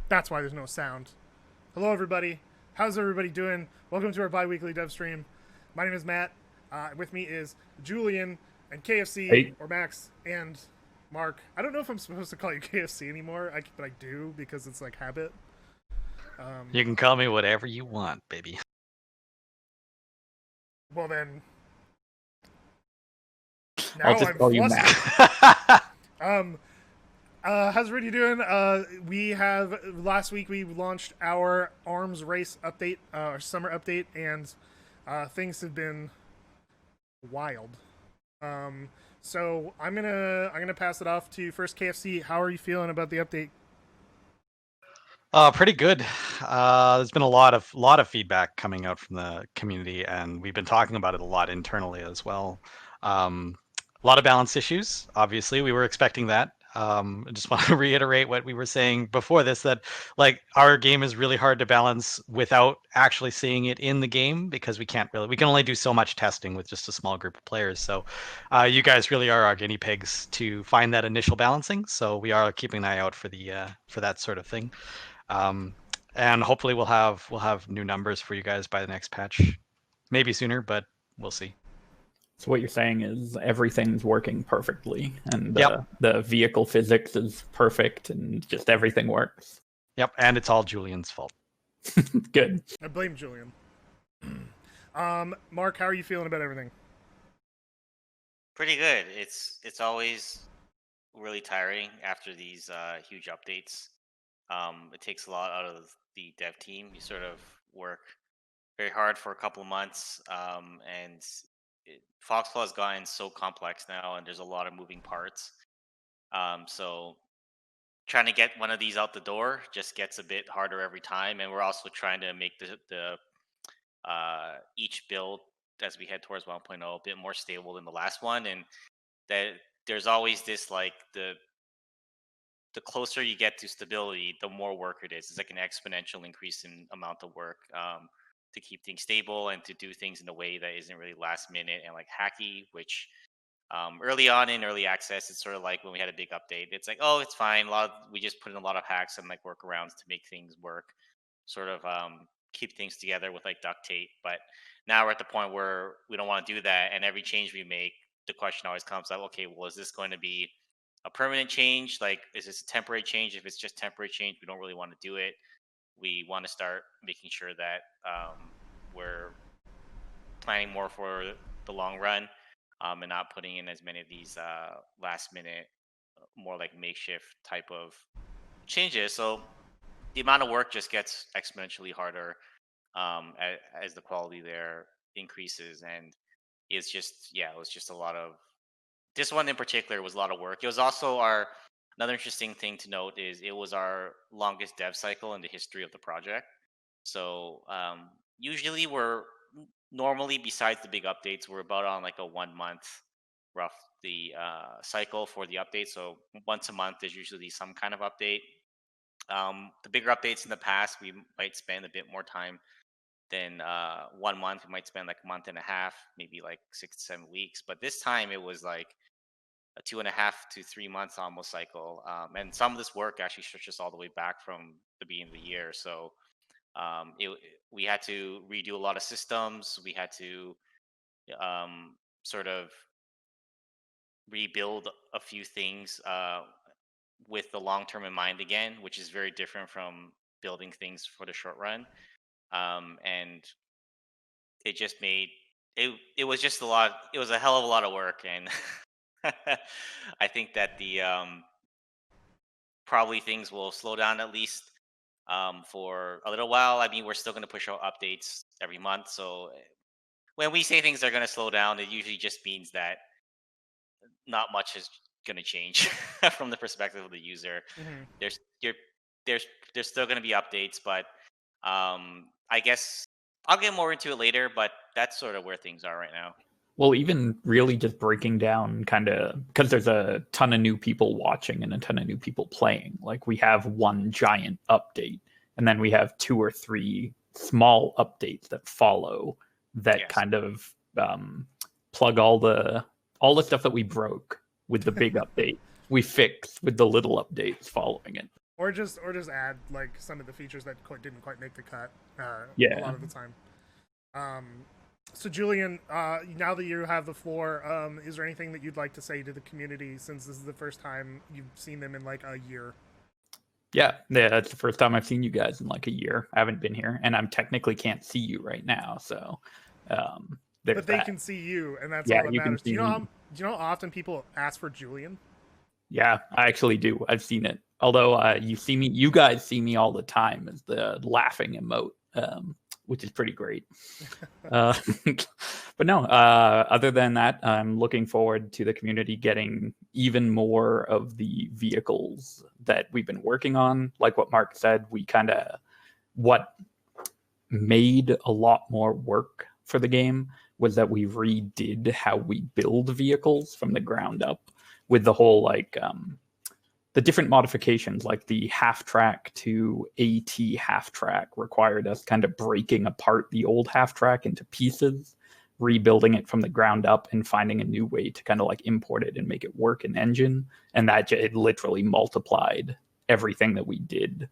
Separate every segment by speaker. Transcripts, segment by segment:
Speaker 1: That's why there's no sound. Hello, everybody. How's everybody doing? Welcome to our bi-weekly dev stream. My name is Matt. With me is Julian and KFC,
Speaker 2: Hey,
Speaker 1: or Max, and Mark. I don't know if I'm supposed to call you KFC anymore, but I do because it's like habit.
Speaker 3: You can call me whatever you want, baby.
Speaker 1: Well then,
Speaker 2: I'll
Speaker 1: now
Speaker 2: just
Speaker 1: I'm
Speaker 2: call you
Speaker 1: flustered.
Speaker 2: Matt.
Speaker 1: How's everybody doing? We have last week we launched our Arms Race update, our summer update, and things have been wild. So I'm gonna pass it off to first KFC. How are you feeling about the update?
Speaker 3: Pretty good. There's been a lot of feedback coming out from the community, and we've been talking about it a lot internally as well. A lot of balance issues. Obviously, we were expecting that. I just want to reiterate what we were saying before this, that like our game is really hard to balance without actually seeing it in the game, because we can only do so much testing with just a small group of players. So you guys really are our guinea pigs to find that initial balancing. So we are keeping an eye out for that sort of thing. Um, and hopefully we'll have new numbers for you guys by the next patch. Maybe sooner, but we'll see.
Speaker 2: So what you're saying is everything's working perfectly, and
Speaker 3: Yep.
Speaker 2: the vehicle physics is perfect, and just everything works.
Speaker 3: Yep, and it's all Julian's fault.
Speaker 2: Good.
Speaker 1: I blame Julian. Mark, how are you feeling about everything?
Speaker 4: Pretty good. It's always really tiring after these huge updates. It takes a lot out of the dev team. You sort of work very hard for a couple of months, and Foxhole has gotten so complex now, and there's a lot of moving parts. So trying to get one of these out the door just gets a bit harder every time, and we're also trying to make the each build as we head towards 1.0 a bit more stable than the last one, and that there's always this like the closer you get to stability, the more work it is. It's like an exponential increase in amount of work to keep things stable and to do things in a way that isn't really last minute and like hacky. Which early on in early access, it's sort of like when we had a big update. It's like, oh, it's fine. We just put in a lot of hacks and like workarounds to make things work, sort of keep things together with like duct tape. But now we're at the point where we don't want to do that, and every change we make, the question always comes up: okay, well, is this going to be a permanent change? Like, is this a temporary change? If it's just temporary change, we don't really want to do it. We want to start making sure that we're planning more for the long run, and not putting in as many of these last minute, more like makeshift type of changes. So the amount of work just gets exponentially harder as the quality there increases, and it was just a lot of this one in particular was a lot of work. It was also our another interesting thing to note is it was our longest dev cycle in the history of the project. So usually normally, besides the big updates, we're about on like a 1 month rough the cycle for the update. So once a month there's usually some kind of update. The bigger updates in the past, we might spend a bit more time than 1 month. We might spend like a month and a half, maybe like 6 to 7 weeks. But this time it was like a 2.5 to 3 months almost cycle. And some of this work actually stretches all the way back from the beginning of the year. So we had to redo a lot of systems. We had to sort of rebuild a few things with the long term in mind again, which is very different from building things for the short run. And it just made it was just a lot. It was a hell of a lot of work, and I think that the probably things will slow down at least for a little while. I mean, we're still going to push out updates every month, so when we say things are going to slow down, it usually just means that not much is going to change from the perspective of the user.
Speaker 1: Mm-hmm.
Speaker 4: There's you're, there's still going to be updates, but I guess I'll get more into it later. But that's sort of where things are right now.
Speaker 2: Well, even really just breaking down kind of because there's a ton of new people watching and a ton of new people playing. Like we have one giant update, and then we have 2 or 3 small updates that follow that
Speaker 4: Yes.
Speaker 2: kind of plug all the stuff that we broke with the big update. We fix with the little updates following it.
Speaker 1: or just add like some of the features that didn't quite make the cut.
Speaker 2: Yeah.
Speaker 1: A lot of the time. So Julian, now that you have the floor, is there anything that you'd like to say to the community since this is the first time you've seen them in like a year?
Speaker 2: Yeah, that's the first time I've seen you guys in like a year. I haven't been here, and I'm technically can't see you right now, so there's
Speaker 1: But they
Speaker 2: that.
Speaker 1: can see you, and that's
Speaker 2: Yeah,
Speaker 1: all that
Speaker 2: you can
Speaker 1: matters. Do
Speaker 2: see
Speaker 1: you know
Speaker 2: me.
Speaker 1: how often people ask for Julian?
Speaker 2: Yeah, I actually do. I've seen it. Although you guys see me all the time as the laughing emote, which is pretty great. But no, other than that, I'm looking forward to the community getting even more of the vehicles that we've been working on. Like what Mark said, what made a lot more work for the game was that we redid how we build vehicles from the ground up with the whole the different modifications, like the half track to AT half track required us kind of breaking apart the old half track into pieces, rebuilding it from the ground up and finding a new way to kind of like import it and make it work in engine. And that it literally multiplied everything that we did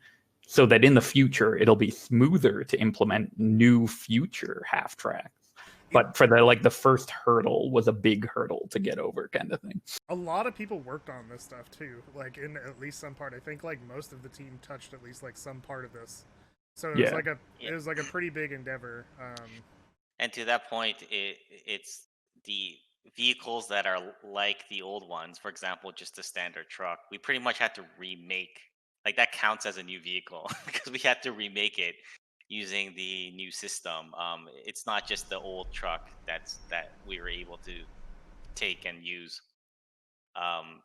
Speaker 2: so that in the future, it'll be smoother to implement new future half tracks. But for the first hurdle was a big hurdle to get over, kind of thing.
Speaker 1: A lot of people worked on this stuff too, like in at least some part. I think like most of the team touched at least like some part of this. So it was like a pretty big endeavor.
Speaker 4: And to that point, it's the vehicles that are like the old ones. For example, just a standard truck. We pretty much had to remake. Like that counts as a new vehicle because we had to remake it using the new system. It's not just the old truck that we were able to take and use.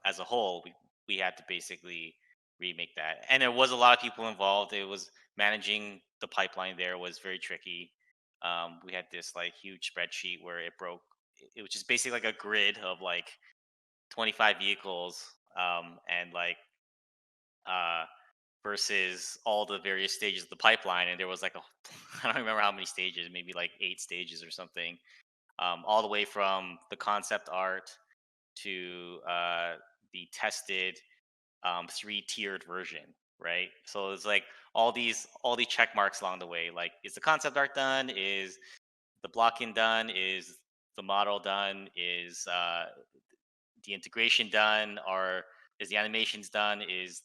Speaker 4: As a whole, we had to basically remake that, and there was a lot of people involved. It was managing the pipeline there was very tricky. We had this like huge spreadsheet where it broke. It was just basically like a grid of like 25 vehicles, and like versus all the various stages of the pipeline, and there was like I don't remember how many stages, maybe like 8 stages or something, all the way from the concept art to the tested 3-tiered version, right? So it's like all these check marks along the way. Like, is the concept art done? Is the blocking done? Is the model done? Is the integration done? Or is the animations done? Is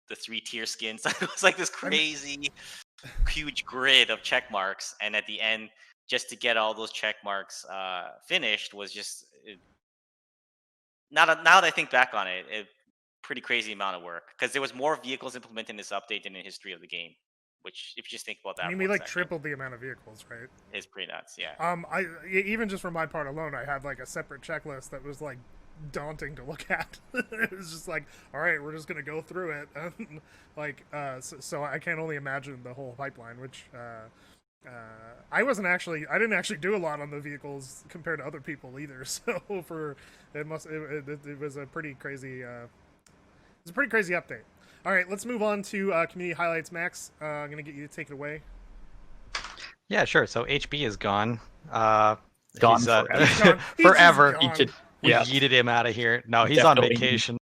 Speaker 4: the 3-tier skins? It was like this crazy huge grid of check marks, and at the end, just to get all those check marks finished was just now that I think back on it, pretty crazy amount of work because there was more vehicles implemented in this update than in the history of the game. Which, if you just think about that,
Speaker 1: I mean, we like tripled the amount of vehicles, right?
Speaker 4: It's pretty nuts, yeah.
Speaker 1: Even just for my part alone, I had like a separate checklist that was like daunting to look at. It was just like, all right, we're just gonna go through it, so I can only imagine the whole pipeline, which. I didn't actually do a lot on the vehicles compared to other people either. So it was a pretty crazy. It's a pretty crazy update. All right, let's move on to community highlights. Max, I'm gonna get you to take it away.
Speaker 3: Yeah, sure. So HB is gone.
Speaker 2: Gone
Speaker 3: forever.
Speaker 1: He's
Speaker 3: forever.
Speaker 1: gone.
Speaker 3: We yeeted him out of here. No, he's
Speaker 2: Definitely.
Speaker 3: on vacation.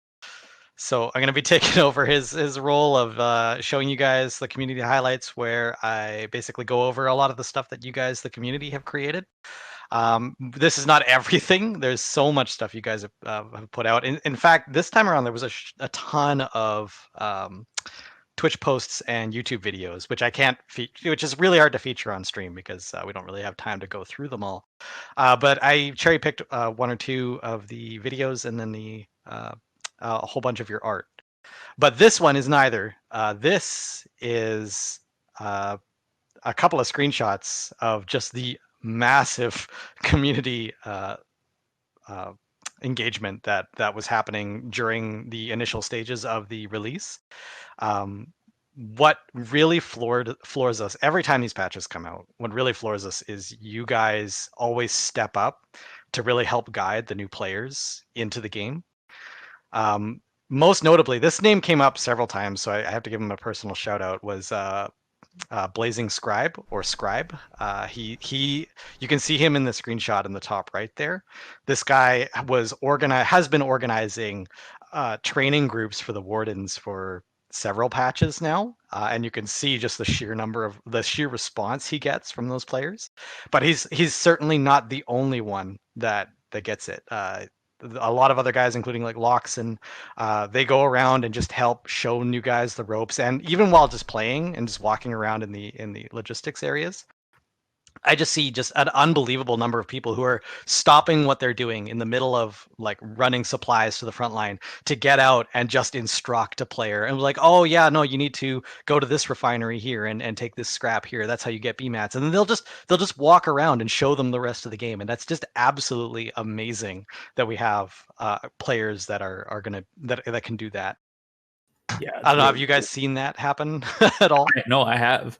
Speaker 3: So I'm going to be taking over his role of showing you guys the community highlights, where I basically go over a lot of the stuff that you guys, the community, have created. This is not everything. There's so much stuff you guys have put out. In fact, this time around, there was a ton of Twitch posts and YouTube videos, which I can't which is really hard to feature on stream because we don't really have time to go through them all. But I cherry picked 1 or 2 of the videos and then a whole bunch of your art. But this one is neither. This is a couple of screenshots of just the massive community engagement that was happening during the initial stages of the release. What really floors us every time these patches come out, what really floors us is you guys always step up to really help guide the new players into the game. Most notably, this name came up several times, so I have to give him a personal shout out, was Blazing Scribe, or Scribe. You can see him in the screenshot in the top right there. This guy has been organizing training groups for the wardens for several patches now, and you can see just the sheer response he gets from those players. But he's certainly not the only one that gets it. A lot of other guys, including like Locks, and they go around and just help show new guys the ropes, and even while just playing and just walking around in the logistics areas, I just see just an unbelievable number of people who are stopping what they're doing in the middle of like running supplies to the front line to get out and just instruct a player and like, oh yeah, no, you need to go to this refinery here and take this scrap here. That's how you get BMATs. And then they'll just walk around and show them the rest of the game. And that's just absolutely amazing that we have players that are gonna that can do that.
Speaker 2: Yeah,
Speaker 3: I don't know. Have you guys seen that happen at all?
Speaker 2: No, I have.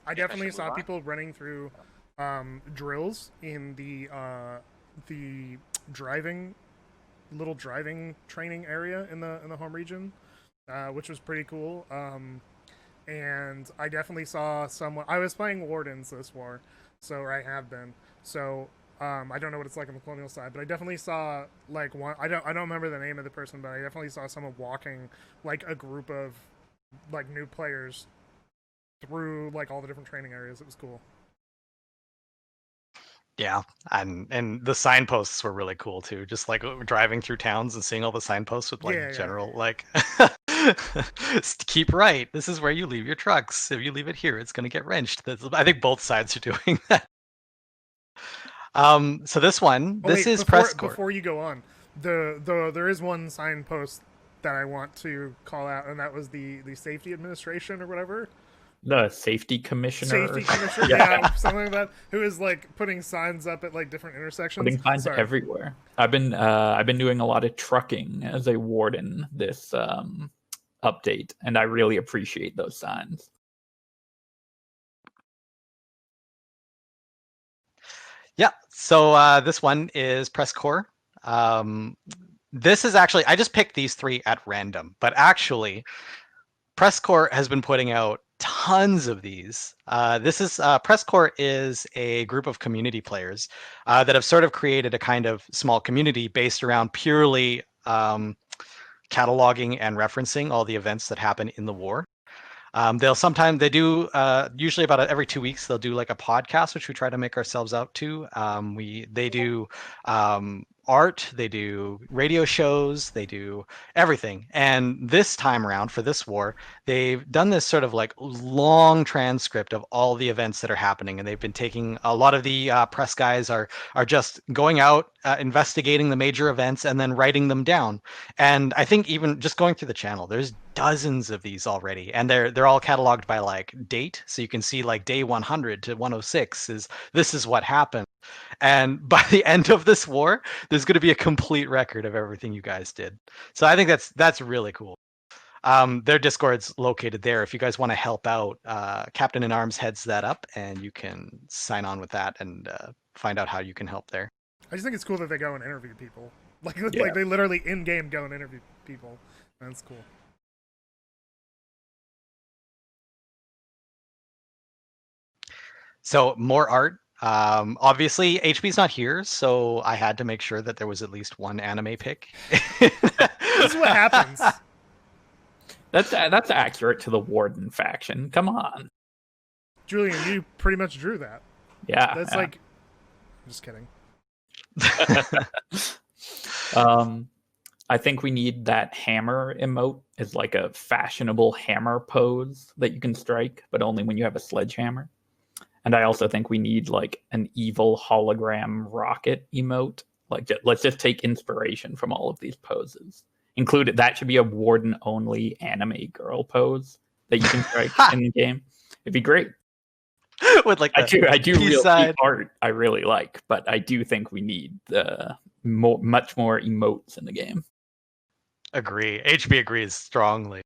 Speaker 1: I definitely saw people running through drills in the driving training area in the home region, which was pretty cool. And I definitely saw someone. I was playing Wardens this war, so I have been. So I don't know what it's like on the colonial side, but I definitely saw like one. I don't remember the name of the person, but I definitely saw someone walking like a group of like new players through like all the different training areas. It was cool.
Speaker 3: Yeah, and the signposts were really cool too. Just like driving through towns and seeing all the signposts with like general like keep right. This is where you leave your trucks. If you leave it here, it's going to get wrenched. I think both sides are doing that. So this one, is press court.
Speaker 1: Before you go on, there is one signpost that I want to call out, and that was the safety administration or whatever.
Speaker 2: The safety commissioner.
Speaker 1: Yeah, something like that. Who is like putting signs up at like different intersections.
Speaker 2: Putting signs everywhere. I've been doing a lot of trucking as a warden this update, and I really appreciate those signs.
Speaker 3: Yeah. So this one is press corps. This is actually, I just picked these three at random, but actually, press corps has been putting out tons of these. Press corps is a group of community players that have sort of created a kind of small community based around purely cataloging and referencing all the events that happen in the war. They do usually about every 2 weeks they'll do like a podcast, which we try to make ourselves out to. They do art, they do radio shows, they do everything. And this time around for this war, they've done this sort of like long transcript of all the events that are happening, and they've been taking a lot of the press guys are just going out investigating the major events and then writing them down. And I think even just going through the channel, there's dozens of these already, and they're all cataloged by like date, so you can see like day 100 to 106 this is what happened. And by the end of this war, there's going to be a complete record of everything you guys did. So I think that's really cool. Their Discord's located there. If you guys want to help out, Captain in Arms heads that up, and you can sign on with that and find out how you can help there.
Speaker 1: I just think it's cool that they go and interview people. Like they literally in game go and interview people. That's cool.
Speaker 3: So more art. Obviously HB's not here, so I had to make sure that there was at least one anime pick.
Speaker 1: This is what happens.
Speaker 2: That's accurate to the Warden faction. Come on,
Speaker 1: Julian, you pretty much drew that.
Speaker 2: Yeah,
Speaker 1: that's like. I'm just kidding.
Speaker 2: I think we need that hammer emote as like a fashionable hammer pose that you can strike, but only when you have a sledgehammer. And I also think we need like an evil hologram rocket emote. Like, let's just take inspiration from all of these poses. Included, that should be a warden only anime girl pose that you can strike in the game. It'd be great.
Speaker 3: With like
Speaker 2: I do real art I really like, but I do think we need much more emotes in the game.
Speaker 3: Agree. HB agrees strongly.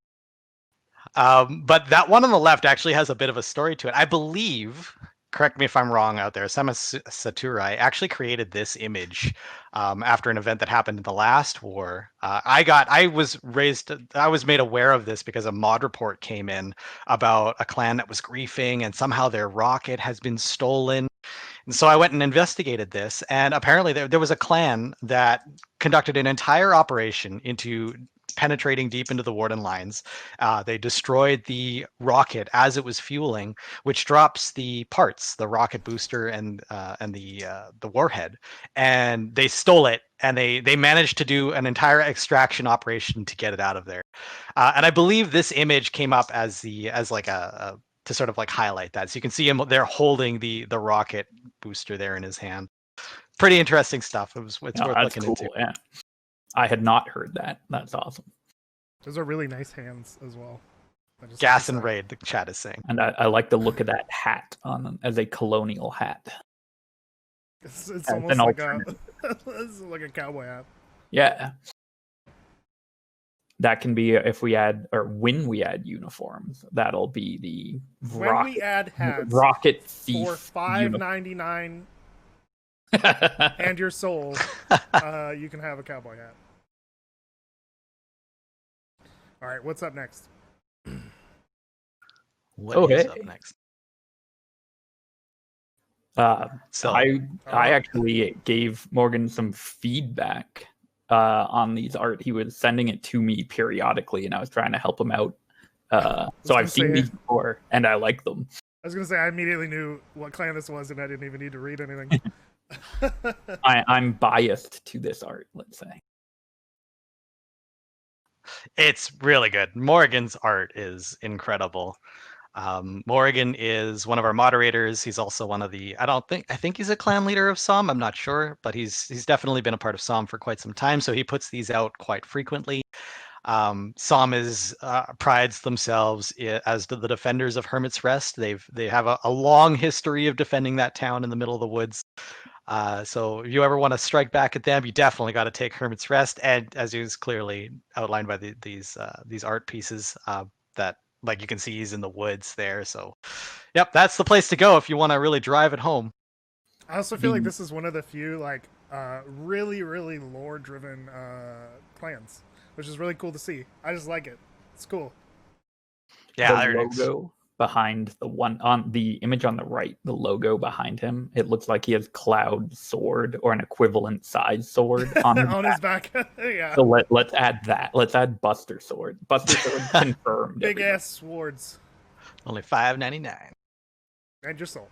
Speaker 3: But that one on the left actually has a bit of a story to it. I believe, correct me if I'm wrong out there, Sama Saturai actually created this image after an event that happened in the last war. I was made aware of this because a mod report came in about a clan that was griefing and somehow their rocket has been stolen. And so I went and investigated this, and apparently there was a clan that conducted an entire operation into penetrating deep into the Warden lines. They destroyed the rocket as it was fueling, which drops the parts, the rocket booster and the warhead, and they stole it. And they managed to do an entire extraction operation to get it out of there. And I believe this image came up as like a to sort of like highlight that. So you can see him there holding the rocket booster there in his hand. Pretty interesting stuff. It's worth looking into.
Speaker 2: Yeah. I had not heard that. That's awesome.
Speaker 1: Those are really nice hands as well.
Speaker 3: Gas and Raid, the chat is saying.
Speaker 2: And I like the look of that hat on them as a colonial hat.
Speaker 1: It's almost like it's like a cowboy hat.
Speaker 2: Yeah. That can be if we add, or when we add uniforms, that'll be the
Speaker 1: when we add hats
Speaker 2: rocket thief
Speaker 1: for $5.99 and your soul, you can have a cowboy hat. All right, what's up next?
Speaker 3: What is up next?
Speaker 2: I actually gave Morgan some feedback on these art. He was sending it to me periodically, and I was trying to help him out. So I've seen these before, and I like them.
Speaker 1: I was going to say, I immediately knew what clan this was, and I didn't even need to read anything.
Speaker 2: I'm biased to this art, let's say.
Speaker 3: It's really good. Morgan's art is incredible. Morgan is one of our moderators. He's also one of the, I think he's a clan leader of SOM. I'm not sure, but he's definitely been a part of SOM for quite some time. So he puts these out quite frequently. SOM is prides themselves as the defenders of Hermit's Rest. They have a long history of defending that town in the middle of the woods. So if you ever want to strike back at them, you definitely got to take Hermit's Rest. And as is clearly outlined by these art pieces, that like you can see he's in the woods there. So, yep, that's the place to go if you want to really drive it home.
Speaker 1: I also feel like this is one of the few like really, really lore-driven clans, which is really cool to see. I just like it. It's cool.
Speaker 2: Yeah, the logo behind the one on the image on the right, the logo behind him, it looks like he has Cloud sword or an equivalent size sword on
Speaker 1: his back. Yeah.
Speaker 2: So let's add that. Let's add Buster sword. Buster sword confirmed.
Speaker 1: Big ass swords.
Speaker 3: Only $5.99.
Speaker 1: And your soul.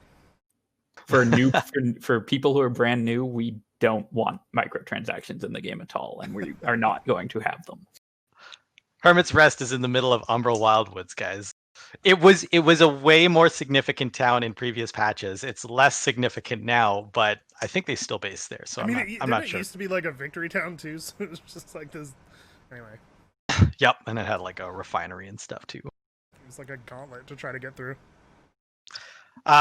Speaker 2: For people who are brand new, we don't want microtransactions in the game at all, and we are not going to have them.
Speaker 3: Hermit's Rest is in the middle of Umbral Wildwoods, guys. It was a way more significant town in previous patches. It's less significant now, but I think they still base there. So I'm not sure.
Speaker 1: It used to be like a victory town too, so it was just like this. Anyway.
Speaker 3: Yep, and it had like a refinery and stuff too.
Speaker 1: It was like a gauntlet to try to get through.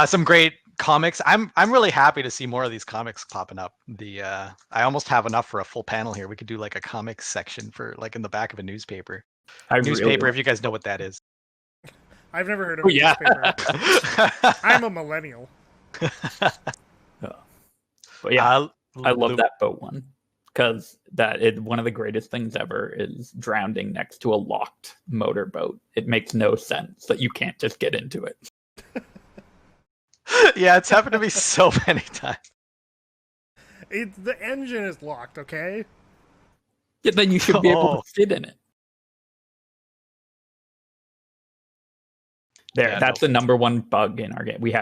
Speaker 3: Some great comics. I'm really happy to see more of these comics popping up. I almost have enough for a full panel here. We could do like a comics section for like in the back of a newspaper. If you guys know what that is.
Speaker 1: I've never heard of a newspaper. I'm a millennial.
Speaker 2: But yeah, I love that boat one because one of the greatest things ever is drowning next to a locked motorboat. It makes no sense that you can't just get into it.
Speaker 3: Yeah, it's happened to me so many times.
Speaker 1: The engine is locked, okay?
Speaker 2: Yeah, then you should be able to sit in it. That's the number one bug in our game. We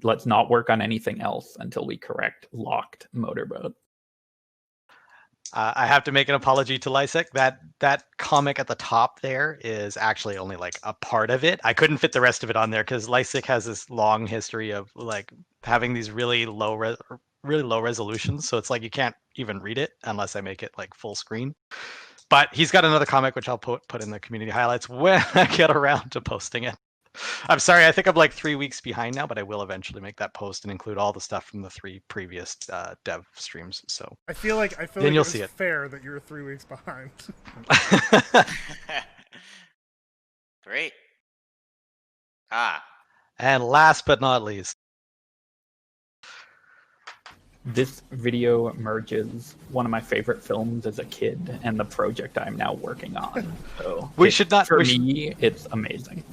Speaker 2: let's not work on anything else until we correct locked motorboat.
Speaker 3: I have to make an apology to Lysek. That comic at the top there is actually only like a part of it. I couldn't fit the rest of it on there because Lysek has this long history of like having these really low resolutions. So it's like you can't even read it unless I make it like full screen. But he's got another comic which I'll put in the community highlights when I get around to posting it. I'm sorry, I think I'm like 3 weeks behind now, but I will eventually make that post and include all the stuff from the 3 previous dev streams. So
Speaker 1: I feel like
Speaker 3: you'll
Speaker 1: it's
Speaker 3: see it.
Speaker 1: fair that you're 3 weeks behind.
Speaker 4: Great.
Speaker 3: And last but not least,
Speaker 2: this video merges one of my favorite films as a kid and the project I'm now working on. So
Speaker 3: we should not.
Speaker 2: For me, it's amazing.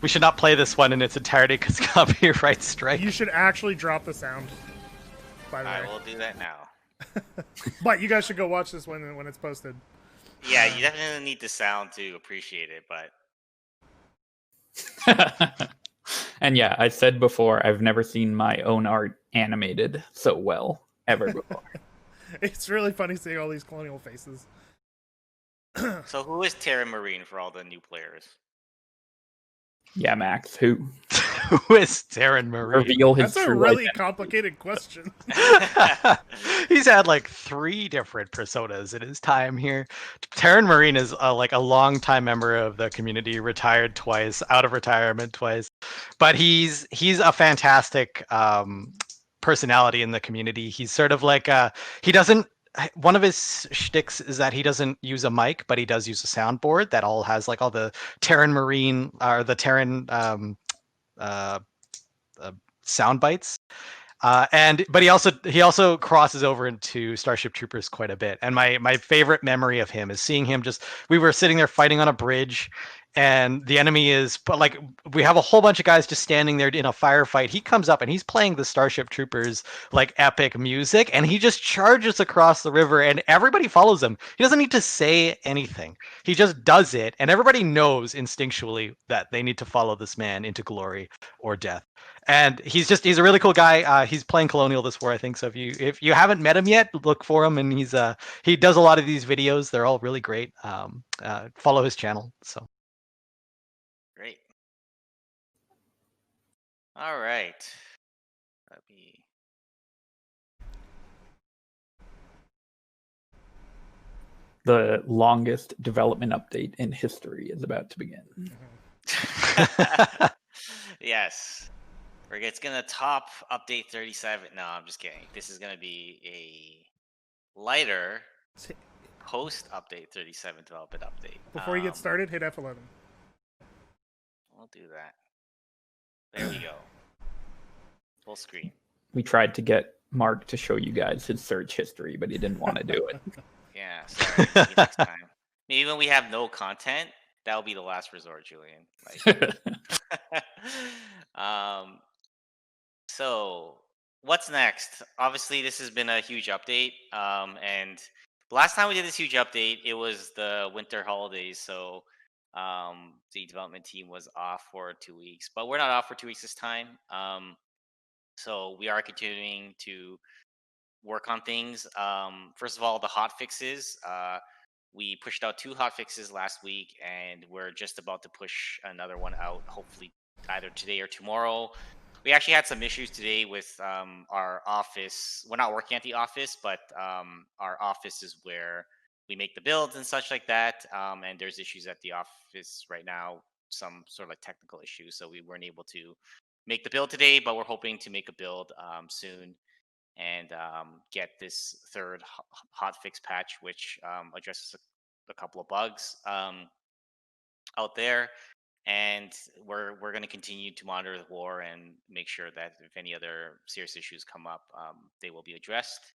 Speaker 3: We should not play this one in its entirety because copyright strike.
Speaker 1: You should actually drop the sound. By the way,
Speaker 4: I will do that now.
Speaker 1: but you guys should go watch this when it's posted.
Speaker 4: Yeah, you definitely need the sound to appreciate it, but
Speaker 2: And yeah, I said before, I've never seen my own art animated so well ever before.
Speaker 1: It's really funny seeing all these colonial faces.
Speaker 4: so who is Terran Marine for all the new players?
Speaker 2: Yeah, Max, who?
Speaker 3: Who is Darren Marie?
Speaker 2: Reveal his
Speaker 1: That's a
Speaker 2: true
Speaker 1: really
Speaker 2: identity.
Speaker 1: complicated question.
Speaker 3: He's had like 3 different personas in his time here. Taryn Marine is like a long-time member of the community, retired twice, out of retirement twice, but he's a fantastic personality in the community. He's sort of like he doesn't. One of his shticks is that he doesn't use a mic, but he does use a soundboard that all has like all the Terran Marine or the Terran sound bites. But he also crosses over into Starship Troopers quite a bit. And my favorite memory of him is seeing him we were sitting there fighting on a bridge, and the enemy is like, we have a whole bunch of guys just standing there in a firefight. He comes up and he's playing the Starship Troopers like epic music, and he just charges across the river, and everybody follows him. He doesn't need to say anything. He just does it, and everybody knows instinctually that they need to follow this man into glory or death. And he's a really cool guy. He's playing Colonial this war, I think. So if you haven't met him yet, look for him. And he does a lot of these videos. They're all really great. Follow his channel. So
Speaker 4: Great. All right. Let me.
Speaker 2: The longest development update in history is about to begin.
Speaker 4: Yes. It's gonna top update 37. No, I'm just kidding. This is gonna be a lighter post update 37 development update.
Speaker 1: Before you get started, hit F11.
Speaker 4: We'll do that. There we go. Full screen.
Speaker 2: We tried to get Mark to show you guys his search history, but he didn't want to do it.
Speaker 4: Yeah, sorry. Maybe next time. Maybe when we have no content, that'll be the last resort, Julian. So what's next? Obviously, this has been a huge update. And the last time we did this huge update, it was the winter holidays. So the development team was off for 2 weeks, but we're not off for 2 weeks this time. So we are continuing to work on things. First of all, the hot fixes. We pushed out 2 hot fixes last week, and we're just about to push another one out, hopefully either today or tomorrow. We actually had some issues today with our office. We're not working at the office, but our office is where we make the builds and such like that. And there's issues at the office right now, some sort of like technical issues. So we weren't able to make the build today, but we're hoping to make a build soon and get this third hotfix patch, which addresses a couple of bugs out there. And we're going to continue to monitor the war and make sure that if any other serious issues come up, they will be addressed.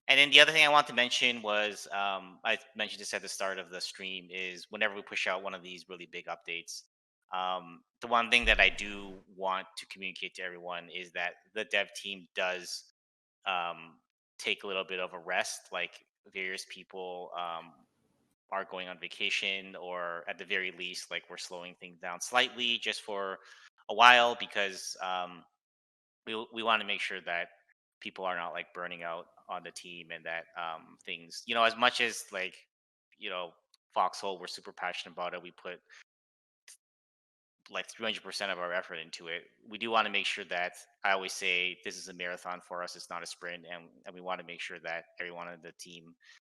Speaker 4: And then the other thing I want to mention was, I mentioned this at the start of the stream, is whenever we push out one of these really big updates, the one thing that I do want to communicate to everyone is that the dev team does take a little bit of a rest. Like various people are going on vacation, or at the very least, like we're slowing things down slightly just for a while, because we want to make sure that people are not like burning out on the team, and that things, as much as like, Foxhole, we're super passionate about it. We put like 300% of our effort into it. We do want to make sure that, I always say, this is a marathon for us. It's not a sprint, and we want to make sure that everyone on the team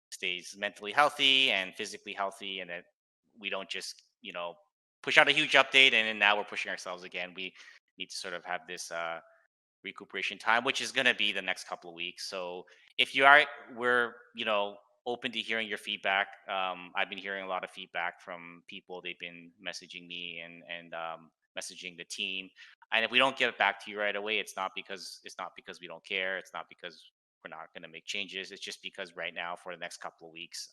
Speaker 4: stays mentally healthy and physically healthy, and that we don't just push out a huge update and then now we're pushing ourselves again. We need to sort of have this recuperation time, which is going to be the next couple of weeks. So if we're open to hearing your feedback. I've been hearing a lot of feedback from people. They've been messaging me and messaging the team, and if we don't get back to you right away, it's not because we don't care. It's not because we're not going to make changes. It's just because right now, for the next couple of weeks,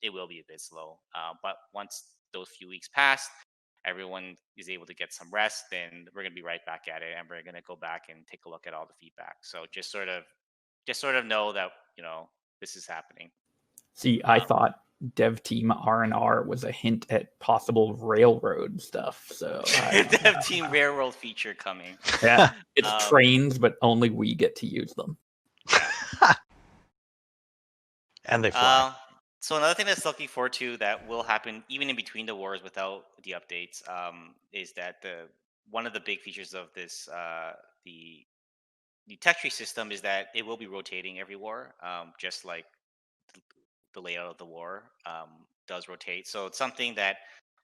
Speaker 4: it will be a bit slow. But once those few weeks pass everyone is able to get some rest, then we're going to be right back at it, and we're going to go back and take a look at all the feedback. So just sort of know that this is happening.
Speaker 2: See, I thought dev team R&R was a hint at possible railroad stuff. So
Speaker 4: dev team railroad feature coming.
Speaker 2: Yeah, it's trains, but only we get to use them.
Speaker 3: And they fly.
Speaker 4: So another thing that's looking forward to that will happen even in between the wars without the updates is that one of the big features of this the tech tree system is that it will be rotating every war, just like the layout of the war does rotate. So it's something that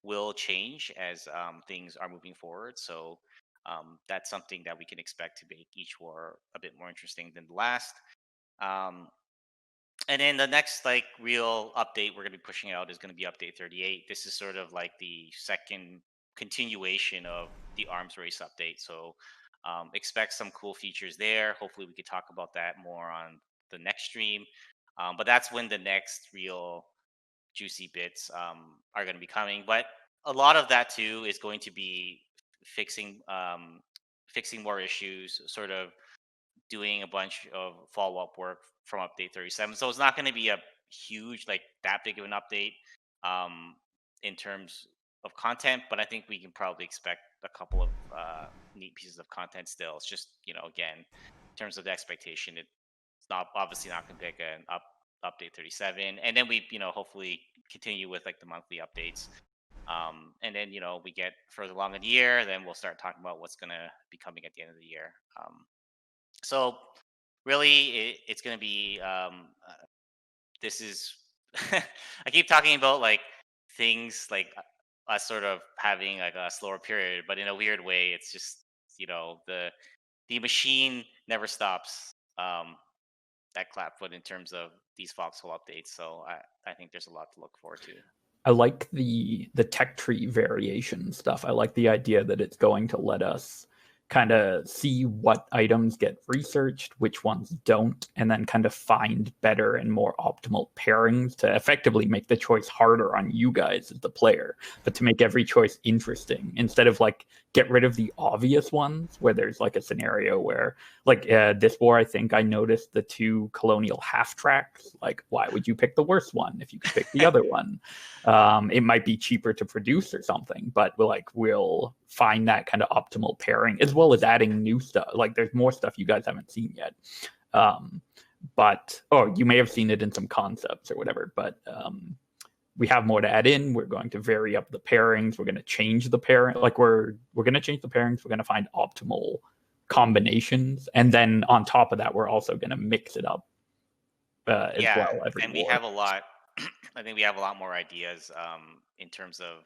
Speaker 4: will change as things are moving forward. So that's something that we can expect to make each war a bit more interesting than the last. And then the next real update we're going to be pushing out is going to be update 38. This is sort of like the second continuation of the arms race update. So expect some cool features there. Hopefully we could talk about that more on the next stream. But that's when the next real juicy bits are going to be coming. But a lot of that too is going to be fixing more issues, sort of doing a bunch of follow-up work from update 37. So it's not going to be a huge, that big of an update in terms of content, but I think we can probably expect a couple of neat pieces of content still. It's just, again, in terms of the expectation, it's obviously not going to pick an update 37. And then we, hopefully continue with the monthly updates. And then, we get further along in the year, then we'll start talking about what's going to be coming at the end of the year. So really, it's going to be. This is. I keep talking about things us sort of having a slower period, but in a weird way, it's just the machine never stops at Clapfoot in terms of these Foxhole updates. So I think there's a lot to look forward to.
Speaker 2: I like the tech tree variation stuff. I like the idea that it's going to let us kind of see what items get researched, which ones don't, and then kind of find better and more optimal pairings to effectively make the choice harder on you guys as the player, but to make every choice interesting instead of get rid of the obvious ones where there's a scenario where this war, I think I noticed the 2 colonial half tracks. Why would you pick the worst one if you could pick the other one? It might be cheaper to produce or something, but we'll find that kind of optimal pairing as well as adding new stuff. There's more stuff you guys haven't seen yet. But you may have seen it in some concepts or whatever, but we have more to add in. We're going to vary up the pairings. We're going to change the pairing. We're going to change the pairings. We're going to find optimal combinations. And then on top of that, we're also going to mix it up as well.
Speaker 4: And we have a lot. I think we have a lot more ideas in terms of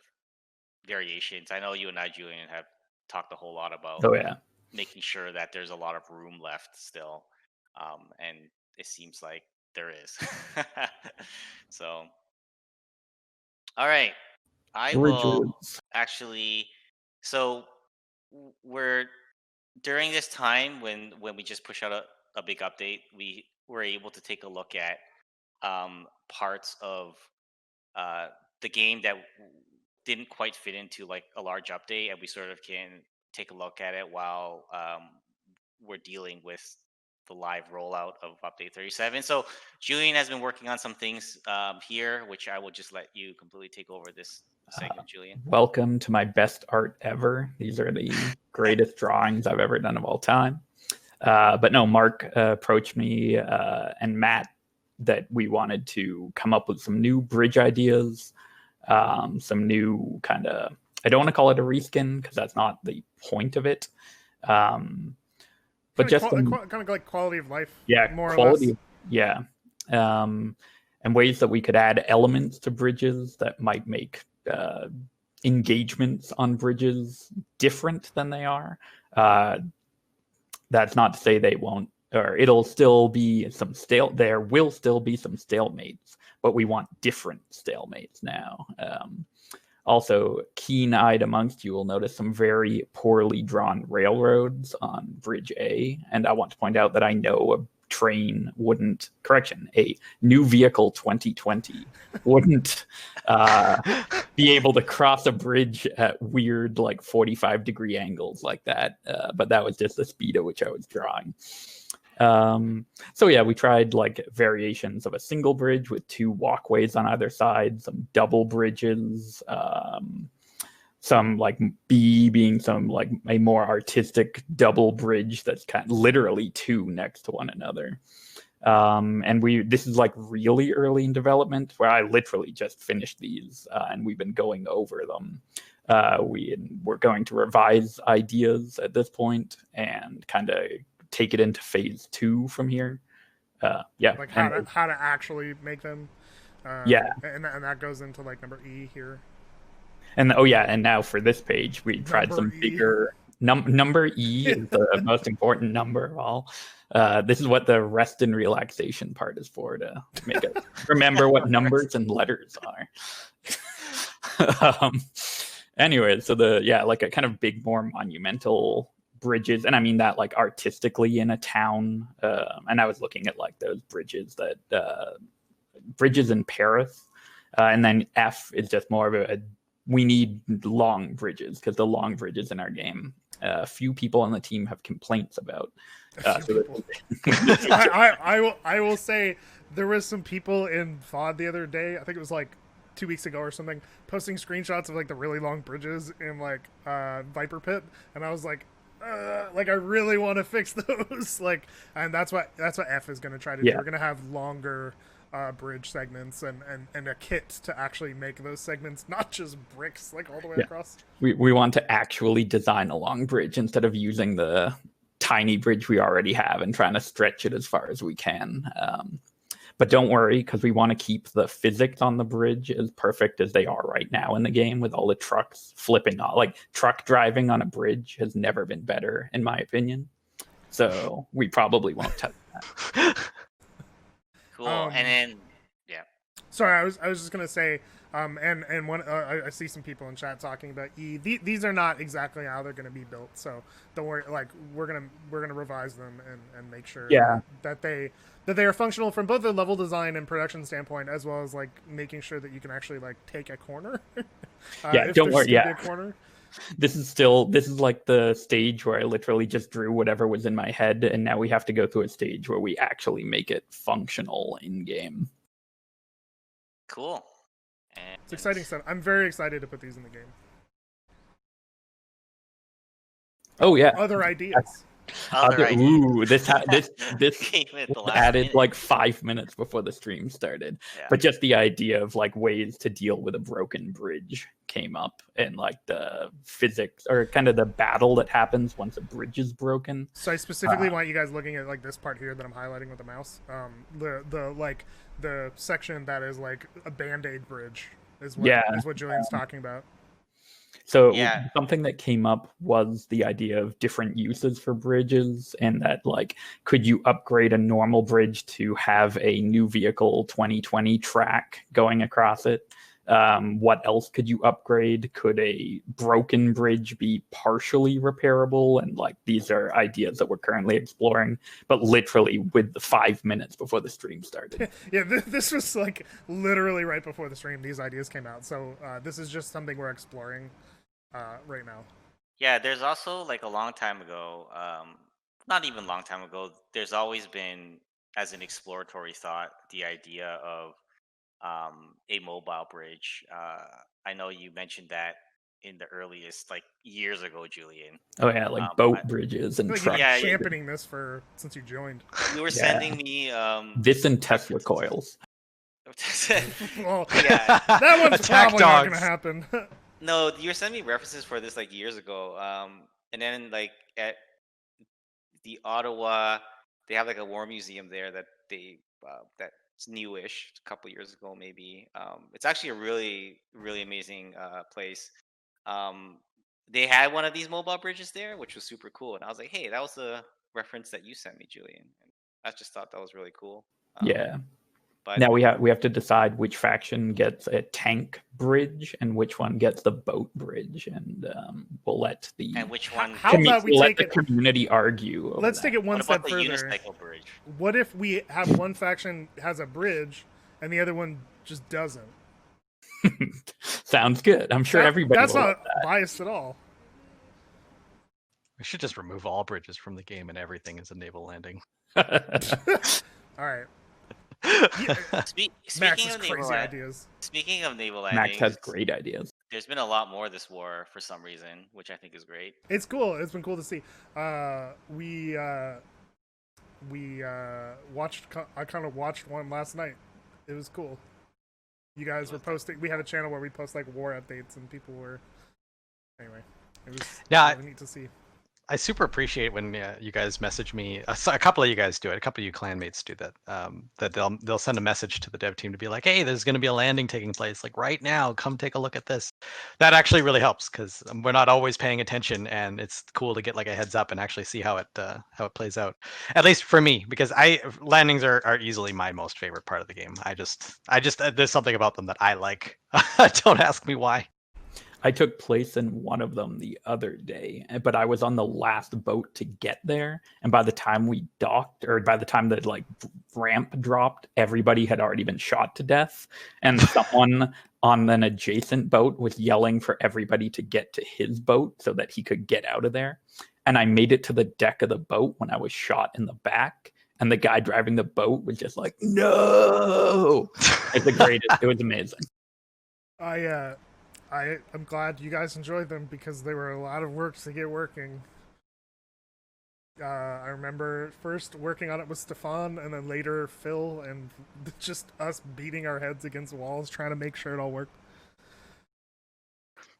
Speaker 4: variations. I know you and I, Julian, have talked a whole lot about making sure that there's a lot of room left still. And it seems like there is. So, all right. I will actually. So we're during this time when we just push out a big update, we were able to take a look at parts of the game that didn't quite fit into a large update, and we sort of can take a look at it while we're dealing with the live rollout of update 37. So Julian has been working on some things here, which I will just let you completely take over this segment, Julian.
Speaker 2: Welcome to my best art ever. These are the greatest drawings I've ever done of all time. But no, Mark approached me and Matt that we wanted to come up with some new bridge ideas, some new kind of, I don't want to call it a reskin because that's not the point of it. But just
Speaker 1: kind of quality of life.
Speaker 2: Yeah,
Speaker 1: more
Speaker 2: quality.
Speaker 1: Or less.
Speaker 2: Yeah. And ways that we could add elements to bridges that might make engagements on bridges different than they are. That's not to say they won't, or it'll still be some there will still be some stalemates, but we want different stalemates now. Also, keen-eyed amongst you will notice some very poorly drawn railroads on Bridge A, and I want to point out that I know a train wouldn't, a new vehicle 2020 wouldn't be able to cross a bridge at weird, like 45-degree angles like that. But that was just the speed at which I was drawing. So yeah, we tried like variations of a single bridge with 2 walkways on either side, some double bridges, some like B being some like a more artistic double bridge that's kind of literally 2 next to one another. And this is like really early in development, where I literally just finished these, and we've been going over them. We're going to revise ideas at this point and kind of take it into phase 2 from here. Yeah,
Speaker 1: like how to actually make them.
Speaker 2: Yeah,
Speaker 1: and that goes into like number E here.
Speaker 2: And and now for this page, we tried some bigger number E is the most important number of all. This is what the rest and relaxation part is for, to make us remember what numbers and letters are. Anyway, so like a kind of big, more monumental bridges, and I mean that like artistically in a town. And I was looking at like those bridges in Paris, and then F is just more of we need long bridges, because the long bridges in our game, few people on the team have complaints about.
Speaker 1: I will say there was some people in FOD the other day, I think it was like 2 weeks ago or something, posting screenshots of like the really long bridges in like Viper Pit, and I was like I really want to fix those. Like, and that's what F is going to try to do. We're going to have longer bridge segments and a kit to actually make those segments, not just bricks like all the way across.
Speaker 2: We want to actually design a long bridge instead of using the tiny bridge we already have and trying to stretch it as far as we can. But don't worry, because we want to keep the physics on the bridge as perfect as they are right now in the game, with all the trucks flipping off. Like, truck driving on a bridge has never been better, in my opinion. So we probably won't touch that.
Speaker 4: Cool. And then, yeah.
Speaker 1: Sorry, I was just gonna say, and one I see some people in chat talking about E. These are not exactly how they're gonna be built, so don't worry. Like, we're gonna revise them and make sure that they are functional from both the level design and production standpoint, as well as like making sure that you can actually like take a corner.
Speaker 2: Don't worry.
Speaker 1: A corner.
Speaker 2: This is like the stage where I literally just drew whatever was in my head, and now we have to go through a stage where we actually make it functional in game.
Speaker 4: Cool.
Speaker 1: It's exciting stuff. I'm very excited to put these in the game.
Speaker 2: Oh yeah.
Speaker 1: Other ideas.
Speaker 2: This added like 5 minutes before the stream started. Yeah. But just the idea of like ways to deal with a broken bridge came up, and like the physics or kind of the battle that happens once a bridge is broken.
Speaker 1: So I specifically want you guys looking at like this part here that I'm highlighting with the mouse. The section that is like a Band-Aid bridge is what Julian's talking about.
Speaker 2: So something that came up was the idea of different uses for bridges, and that like, could you upgrade a normal bridge to have a new vehicle 2020 track going across it? What else could you upgrade? Could a broken bridge be partially repairable? And like, these are ideas that we're currently exploring, but literally with the 5 minutes before the stream started.
Speaker 1: This was like literally right before the stream. These ideas came out. So this is just something we're exploring right now.
Speaker 4: Yeah, there's also like a long time ago, not even long time ago, there's always been, as an exploratory thought, the idea of a mobile bridge. I know you mentioned that in the earliest, like, years ago, Julian.
Speaker 2: Oh yeah, like boat bridges and trucks.
Speaker 1: Yeah, championing this since you joined.
Speaker 4: You were sending me
Speaker 2: this and Tesla coils.
Speaker 1: Well, that one's probably not gonna happen.
Speaker 4: No, you were sending me references for this like years ago. And then like at the Ottawa, they have like a war museum there that that's newish, a couple years ago maybe. It's actually a really, really amazing place. They had one of these mobile bridges there, which was super cool. And I was like, hey, that was the reference that you sent me, Julian. And I just thought that was really cool. But
Speaker 2: now we have to decide which faction gets a tank bridge and which one gets the boat bridge, and we'll let the community argue.
Speaker 1: Let's take it one step further.
Speaker 4: Unicycle bridge?
Speaker 1: What if we have one faction has a bridge and the other one just doesn't?
Speaker 2: Sounds good. I'm sure everybody
Speaker 1: That's
Speaker 2: will
Speaker 1: not biased at all.
Speaker 3: We should just remove all bridges from the game and everything is a naval landing.
Speaker 2: love that.
Speaker 1: All right.
Speaker 4: Speaking
Speaker 1: Max's
Speaker 4: of naval
Speaker 1: crazy ideas.
Speaker 4: Speaking of naval
Speaker 2: Max
Speaker 4: landings,
Speaker 2: has great ideas.
Speaker 4: there's been a lot more this war for some reason, which I think is great.
Speaker 1: It's cool. It's been cool to see. We watched. I kind of watched one last night. It was cool. You guys were posting. We had a channel where we post like war updates, and people were. Anyway, it was really neat to see.
Speaker 3: I super appreciate when you guys message me. A couple of you guys do it. A couple of you clanmates do that. That they'll send a message to the dev team to be like, "Hey, there's going to be a landing taking place like right now. Come take a look at this." That actually really helps because we're not always paying attention, and it's cool to get like a heads up and actually see how it plays out. At least for me, because landings are easily my most favorite part of the game. I just there's something about them that I like. Don't ask me why.
Speaker 2: I took place in one of them the other day, but I was on the last boat to get there. And by the time we docked, or by the time the like ramp dropped, everybody had already been shot to death. And someone on an adjacent boat was yelling for everybody to get to his boat so that he could get out of there. And I made it to the deck of the boat when I was shot in the back. And the guy driving the boat was just like, "No!" It's the greatest. It was amazing.
Speaker 1: I'm glad you guys enjoyed them because they were a lot of work to get working. I remember first working on it with Stefan and then later Phil, and just us beating our heads against walls trying to make sure it all worked.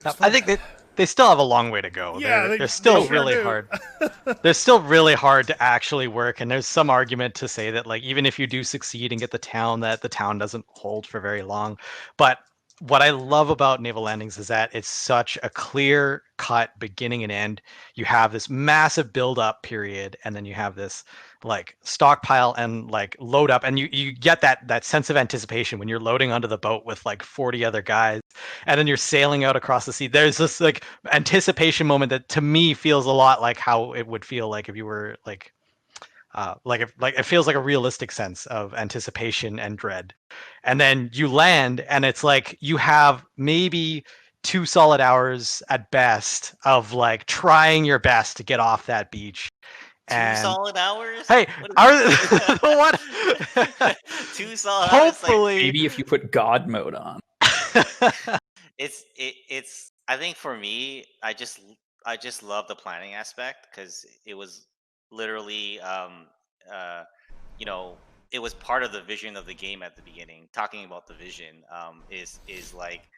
Speaker 3: I think they still have a long way to go.
Speaker 1: Yeah,
Speaker 3: they're still
Speaker 1: sure
Speaker 3: really
Speaker 1: do.
Speaker 3: hard. They're still really hard to actually work, and there's some argument to say that like even if you do succeed and get the town, that the town doesn't hold for very long. But what I love about naval landings is that it's such a clear cut beginning and end. You have this massive build up period, and then you have this like stockpile and like load up, and you get that sense of anticipation when you're loading onto the boat with like 40 other guys, and then you're sailing out across the sea. There's this like anticipation moment that to me feels a lot like how it would feel like if you were like it feels like a realistic sense of anticipation and dread. And then you land and it's like you have maybe 2 solid hours at best of like trying your best to get off that beach.
Speaker 4: 2 solid hours?
Speaker 3: Hey, what?
Speaker 4: 2 solid hours.
Speaker 3: Hopefully,
Speaker 2: maybe if you put God mode on.
Speaker 4: It's I think for me, I just love the planning aspect because it was literally it was part of the vision of the game at the beginning. Talking about the vision is like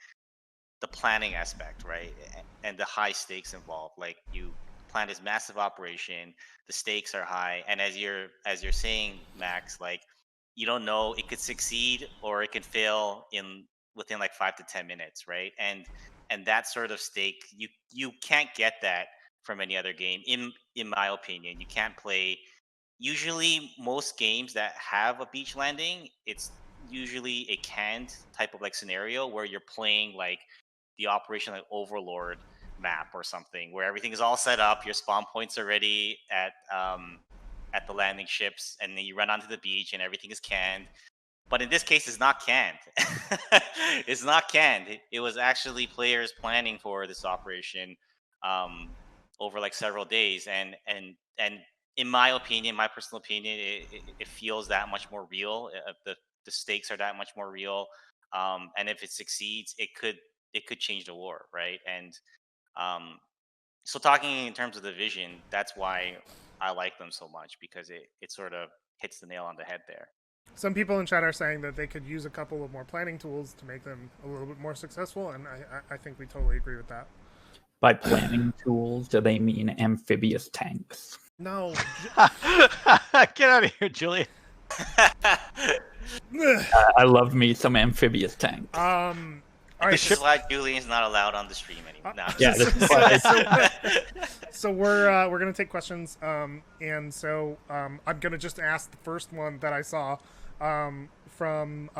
Speaker 4: the planning aspect, right? And the high stakes involved. Like you plan this massive operation, the stakes are high, and as you're saying, Max, like you don't know, it could succeed or it could fail within like 5 to 10 minutes, right? And that sort of stake, you can't get that from any other game, in my opinion. You can't play. Usually, most games that have a beach landing, it's usually a canned type of like scenario where you're playing like the Operation like Overlord map or something, where everything is all set up, your spawn points are ready at the landing ships, and then you run onto the beach and everything is canned. But in this case, it's not canned. It's not canned. It was actually players planning for this operation over like several days, and in my opinion, my personal opinion, it feels that much more real. The stakes are that much more real, and if it succeeds, it could change the war, right? And so talking in terms of the vision, that's why I like them so much, because it sort of hits the nail on the head there.
Speaker 1: Some people in chat are saying that they could use a couple of more planning tools to make them a little bit more successful, and I think we totally agree with that.
Speaker 2: By planning tools, do they mean amphibious tanks?
Speaker 1: No.
Speaker 3: Get out of here, Julian.
Speaker 2: I love me some amphibious tanks.
Speaker 1: All right,
Speaker 4: this is why Julian's not allowed on the stream anymore.
Speaker 2: Yeah,
Speaker 1: so we're gonna take questions, and so I'm gonna just ask the first one that I saw from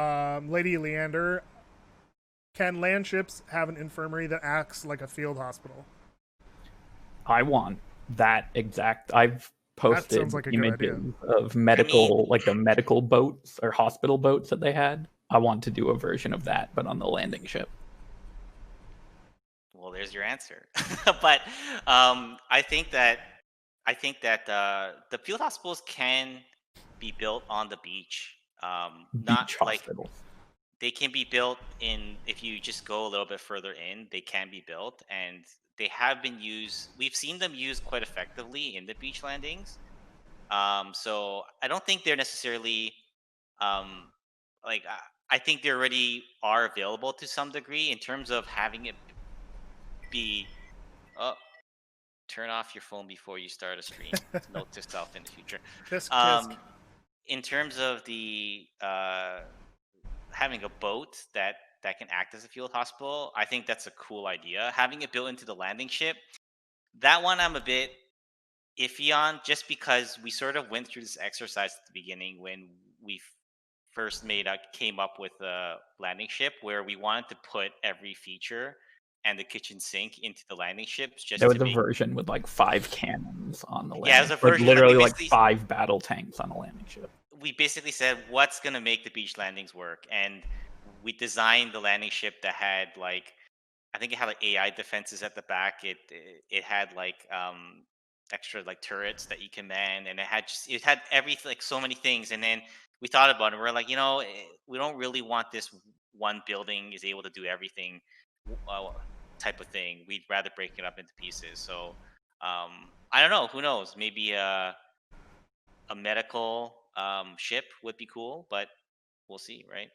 Speaker 1: Lady Leander. Can land ships have an infirmary that acts like a field hospital?
Speaker 2: I want that exact. I've posted
Speaker 1: like
Speaker 2: images of medical, like the medical boats or hospital boats that they had. I want to do a version of that, but on the landing ship.
Speaker 4: Well, there's your answer. But I think that the field hospitals can be built on the beach. Not
Speaker 2: Beach
Speaker 4: like
Speaker 2: hospitals.
Speaker 4: they can be built in, if you just go a little bit further in, they can be built, and they have been used. We've seen them used quite effectively in the beach landings. So I don't think they're necessarily um, like I think they already are available to some degree in terms of having it be. Oh, turn off your phone before you start a stream. Note to self in the future.
Speaker 1: Tisk tisk.
Speaker 4: Um, in terms of the having a boat that can act as a field hospital, I think that's a cool idea. Having it built into the landing ship, that one I'm a bit iffy on, just because we sort of went through this exercise at the beginning when we first came up with a landing ship, where we wanted to put every feature and the kitchen sink into the landing ships just
Speaker 2: There
Speaker 4: to
Speaker 2: was a
Speaker 4: make.
Speaker 2: version with like 5 cannons on the landing.
Speaker 4: Yeah, it was a
Speaker 2: like
Speaker 4: version, like,
Speaker 2: literally
Speaker 4: we
Speaker 2: like
Speaker 4: basically
Speaker 2: 5 battle tanks on a landing ship.
Speaker 4: we basically said what's going to make the beach landings work, and we designed the landing ship that had like, I think it had like AI defenses at the back. It had like extra like turrets that you can man, and it had everything, like so many things. And then we thought about it. We're like, we don't really want this one building is able to do everything type of thing. We'd rather break it up into pieces. So I don't know. Who knows? Maybe a medical ship would be cool, but we'll see, right?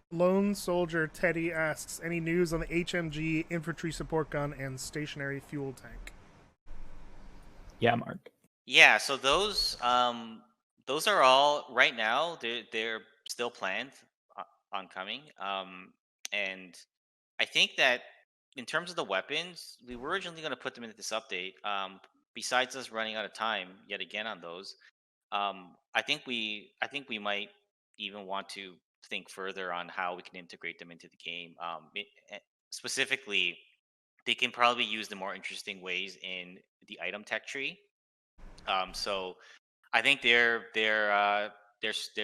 Speaker 1: Lone Soldier Teddy asks, any news on the HMG infantry support gun and stationary fuel tank?
Speaker 2: Yeah, Mark.
Speaker 4: Yeah, so those are all right now. They're still planned on coming. And I think that in terms of the weapons, we were originally going to put them into this update. Besides us running out of time yet again on those, I think we might even want to think further on how we can integrate them into the game. Specifically, they can probably use the more interesting ways in the item tech tree. So I think they're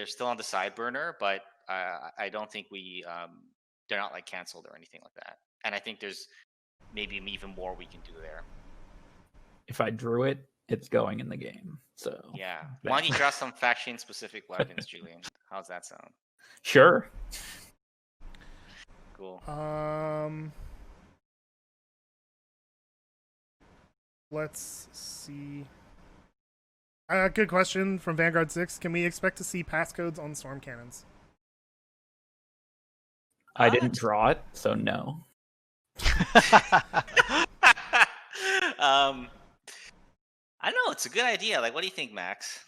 Speaker 4: still on the side burner, but I don't think they're not like canceled or anything like that. And I think there's maybe even more we can do there.
Speaker 2: If I drew it, it's going in the game. So
Speaker 4: Yeah. Why don't you draw some faction specific weapons, Julian? How's that sound?
Speaker 2: Sure.
Speaker 4: Cool.
Speaker 1: Let's see. Good question from Vanguard 6. Can we expect to see passcodes on storm cannons?
Speaker 2: I didn't draw it, so no.
Speaker 4: I don't know. It's a good idea. Like, what do you think, Max?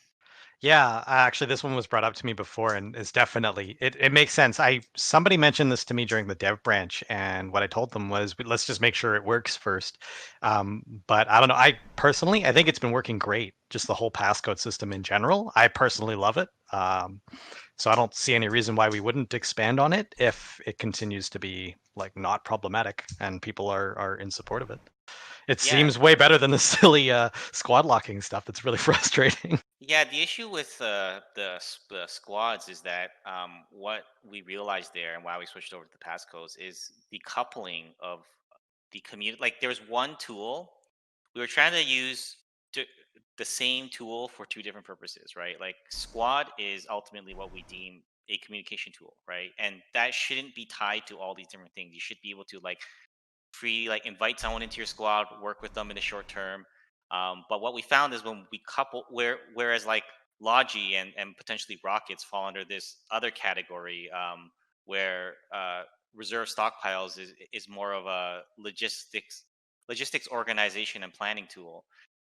Speaker 3: Yeah, actually, this one was brought up to me before, and it's definitely it makes sense. Somebody mentioned this to me during the dev branch, and what I told them was, let's just make sure it works first. But I don't know. I personally, I think it's been working great. Just the whole passcode system in general. I personally love it. So I don't see any reason why we wouldn't expand on it if it continues to be like not problematic and people are in support of it. It seems way better than the silly squad locking stuff. That's really frustrating.
Speaker 4: Yeah, the issue with the squads is that what we realized there and why we switched over to the passcodes is the coupling of the community. Like, there was one tool we were trying to use the same tool for two different purposes, right? Like, squad is ultimately what we deem a communication tool, right? And that shouldn't be tied to all these different things. You should be able to like invite someone into your squad, work with them in the short term. But what we found is when we couple, whereas like Logi and potentially Rockets fall under this other category, where reserve stockpiles is more of a logistics organization and planning tool.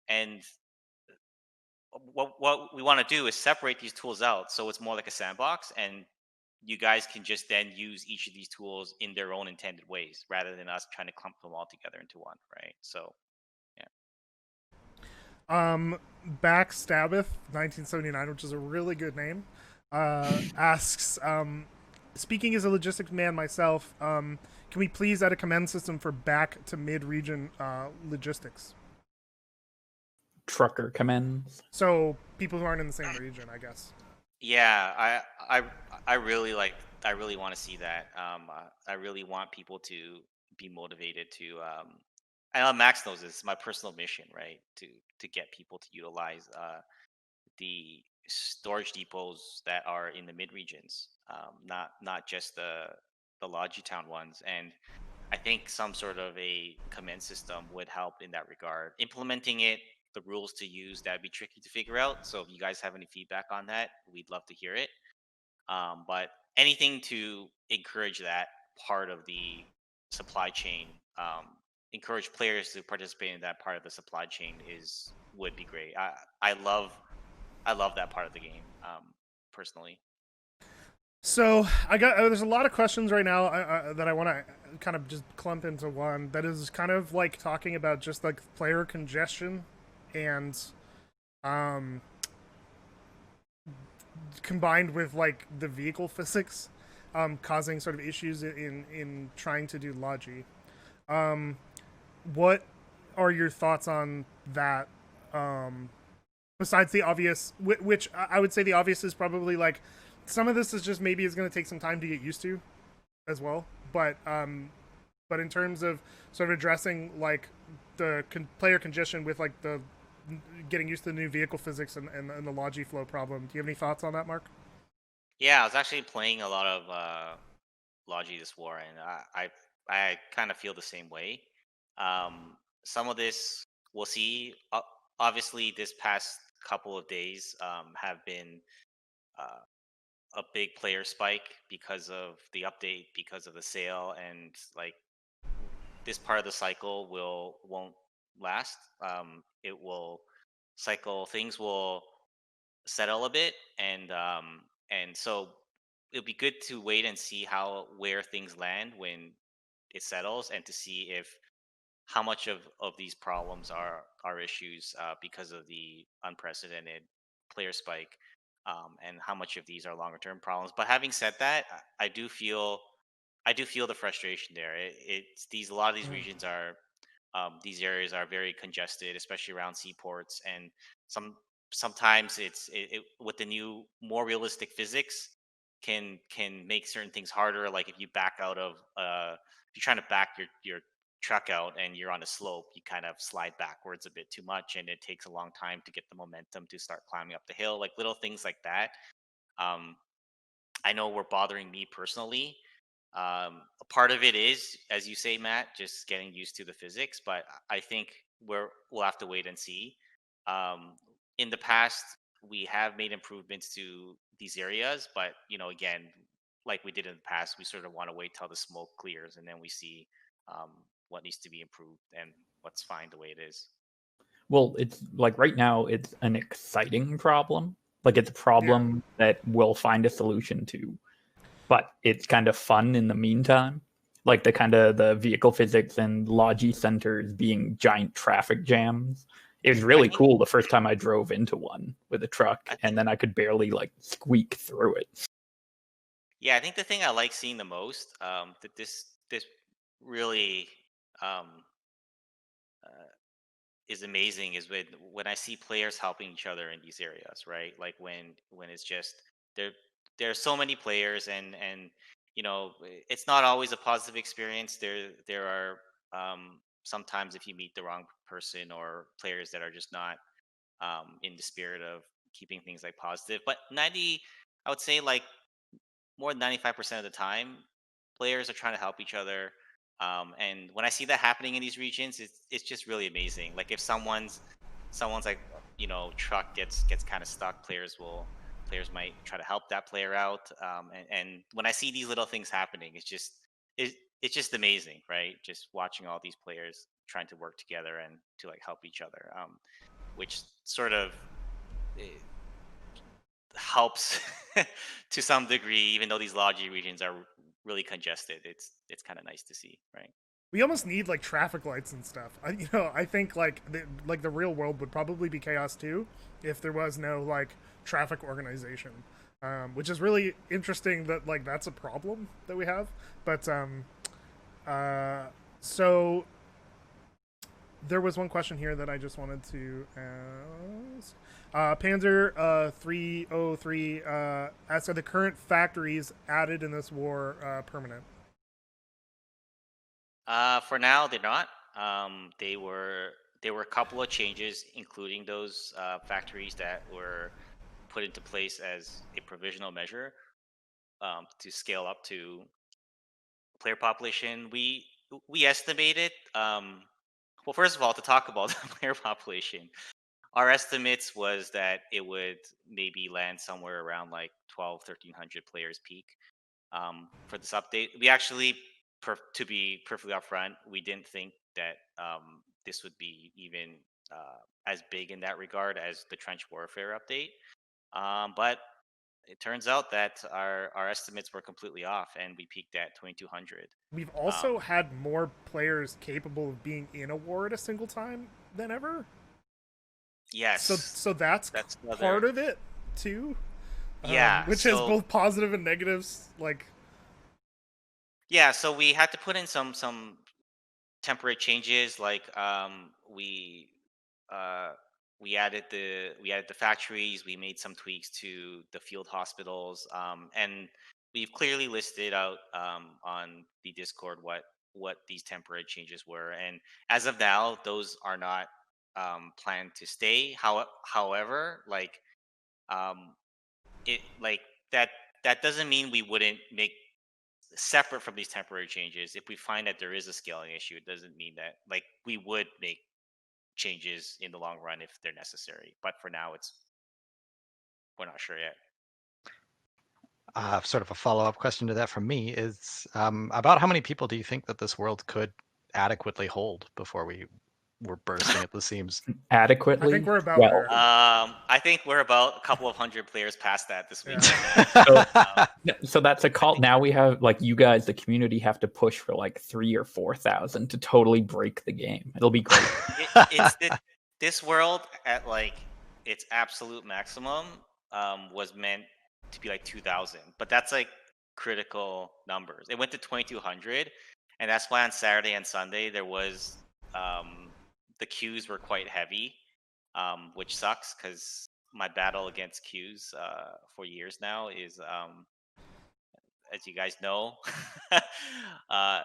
Speaker 4: And what we want to do is separate these tools out so it's more like a sandbox, and you guys can just then use each of these tools in their own intended ways rather than us trying to clump them all together into one, right? So
Speaker 1: Backstabeth 1979, which is a really good name, asks, speaking as a logistics man myself, can we please add a command system for back to mid region logistics?
Speaker 2: Trucker commands.
Speaker 1: So people who aren't in the same region, I guess.
Speaker 4: yeah, I really like really want to see that. I really want people to be motivated to. I know Max knows this. It's my personal mission, right? To get people to utilize the storage depots that are in the mid regions, not just the Logi Town ones. And I think some sort of a command system would help in that regard. Implementing it, the rules to use, that'd be tricky to figure out. So if you guys have any feedback on that, we'd love to hear it. But anything to encourage that part of the supply chain, encourage players to participate in that part of the supply chain would be great. I love that part of the game, personally.
Speaker 1: So there's a lot of questions right now that I want to kind of just clump into one. That is kind of like talking about just like player congestion, and combined with like the vehicle physics, causing sort of issues in trying to do Logi. What are your thoughts on that? Besides the obvious, which I would say the obvious is probably like some of this is just maybe it's going to take some time to get used to, as well. But in terms of sort of addressing like the player congestion with like the getting used to the new vehicle physics and the Logi flow problem, do you have any thoughts on that, Mark?
Speaker 4: Yeah, I was actually playing a lot of Logi this war, and I kind of feel the same way. Some of this we'll see. Obviously, this past couple of days have been uh, a big player spike because of the update, because of the sale, and like this part of the cycle won't last. It will cycle. Things will settle a bit, and so it'll be good to wait and see where things land when it settles, and to see if how much of these problems are issues because of the unprecedented player spike, and how much of these are longer term problems. But having said that, I do feel the frustration there. It's these a lot of these regions are these areas are very congested, especially around seaports, and sometimes with the new more realistic physics can make certain things harder. Like if you back out of if you're trying to back your truck out and you're on a slope, you kind of slide backwards a bit too much, and it takes a long time to get the momentum to start climbing up the hill. Like little things like that. Um, I know were bothering me personally. A part of it is, as you say, Matt, just getting used to the physics. But I think we'll have to wait and see. Um, in the past, we have made improvements to these areas, but again, like we did in the past, we sort of want to wait till the smoke clears and then we see um, what needs to be improved and what's fine the way it is.
Speaker 2: Well, it's like right now it's an exciting problem. Like it's a problem that we'll find a solution to, but it's kind of fun in the meantime. Like the vehicle physics and Logi centers being giant traffic jams. It was really cool the first time I drove into one with a truck, and then I could barely like squeak through it.
Speaker 4: Yeah, I think the thing I like seeing the most, that this really um, uh, is amazing, is when I see players helping each other in these areas, right? Like when it's just there there are so many players, and it's not always a positive experience. There are sometimes if you meet the wrong person or players that are just not in the spirit of keeping things like positive. But I would say like more than 95% of the time, players are trying to help each other. And when I see that happening in these regions, it's just really amazing. Like if someone's like truck gets kind of stuck, players might try to help that player out. And when I see these little things happening, it's just amazing, right? Just watching all these players trying to work together and to like help each other, which sort of eh, helps to some degree, even though these Logi regions are really congested. It's kind of nice to see, right?
Speaker 1: We almost need like traffic lights and stuff. I think like the real world would probably be chaos too if there was no like traffic organization, which is really interesting that like that's a problem that we have. But so There was one question here that I just wanted to ask. Panzer 303 asks, are the current factories added in this war permanent?
Speaker 4: For now, they're not. They were there were a couple of changes, including those factories that were put into place as a provisional measure to scale up to player population. We estimated. Well, first of all, to talk about the player population, our estimates was that it would maybe land somewhere around like 1,300 players peak for this update. We actually, to be perfectly upfront, we didn't think that this would be even as big in that regard as the trench warfare update. But it turns out that our estimates were completely off, and we peaked at 2,200.
Speaker 1: We've also had more players capable of being in a war at a single time than ever.
Speaker 4: Yes.
Speaker 1: So that's
Speaker 4: another...
Speaker 1: part of it too.
Speaker 4: Yeah.
Speaker 1: Which has both positive and negatives.
Speaker 4: Yeah. So we had to put in some temporary changes, like we added the factories, we made some tweaks to the field hospitals, and we've clearly listed out on the Discord what these temporary changes were, and as of now, those are not planned to stay. However, it like that doesn't mean we wouldn't make separate from these temporary changes. If we find that there is a scaling issue, it doesn't mean that we would make changes in the long run if they're necessary. But for now, we're not sure yet.
Speaker 3: Sort of a follow-up question to that from me is about how many people do you think that this world could adequately hold before we were bursting at the seams?
Speaker 2: Adequately?
Speaker 1: I think we're about there.
Speaker 4: I think we're about a couple of hundred players past that this week.
Speaker 1: Yeah.
Speaker 2: So that's a call. Now we have you guys, the community, have to push for 3,000 or 4,000 to totally break the game. It'll be great.
Speaker 4: This world at its absolute maximum was meant to be 2,000, but that's critical numbers. It went to 2,200, and that's why on Saturday and Sunday there was the queues were quite heavy, which sucks because my battle against queues for years now is, as you guys know,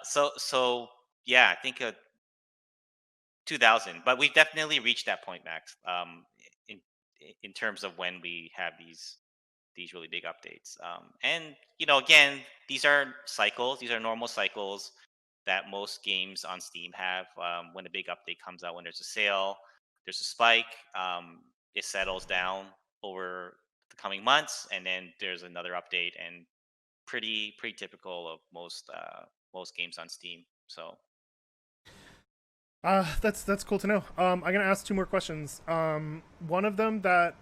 Speaker 4: so yeah, I think 2,000, but we've definitely reached that point, Max. In terms of when we have these really big updates, and again, these are cycles. These are normal cycles that most games on Steam have. When a big update comes out, when there's a sale, there's a spike. It settles down over the coming months, and then there's another update, and pretty typical of most games on Steam. So
Speaker 1: that's cool to know. I'm gonna ask two more questions. One of them that